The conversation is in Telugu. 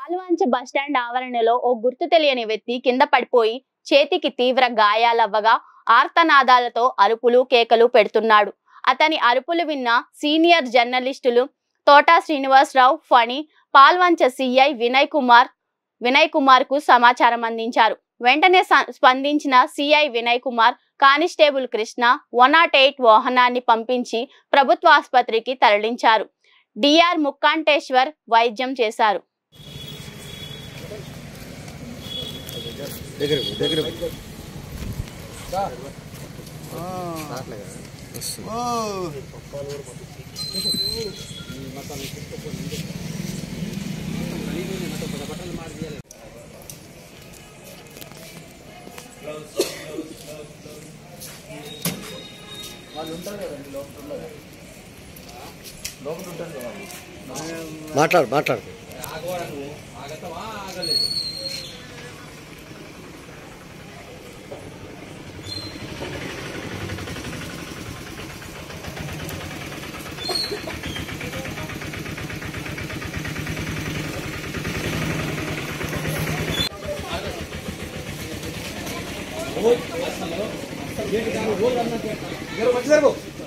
పాల్వంచ బస్టాండ్ ఆవరణలో ఓ గుర్తు తెలియని వ్యక్తి కింద పడిపోయి చేతికి తీవ్ర గాయాలవ్వగా ఆర్తనాదాలతో అరుపులు కేకలు పెడుతున్నాడు. అతని అరుపులు విన్న సీనియర్ జర్నలిస్టులు తోట శ్రీనివాసరావు ఫణి పాల్వంచ సిఐ వినయ్ కుమార్ కు సమాచారం అందించారు. వెంటనే స్పందించిన సిఐ వినయ్ కుమార్ కానిస్టేబుల్ కృష్ణ 108 వాహనాన్ని పంపించి ప్రభుత్వ ఆసుపత్రికి తరలించారు. డిఆర్ ముక్కాంటేశ్వర్ వైద్యం చేశారు. మాట్లాడు जरूर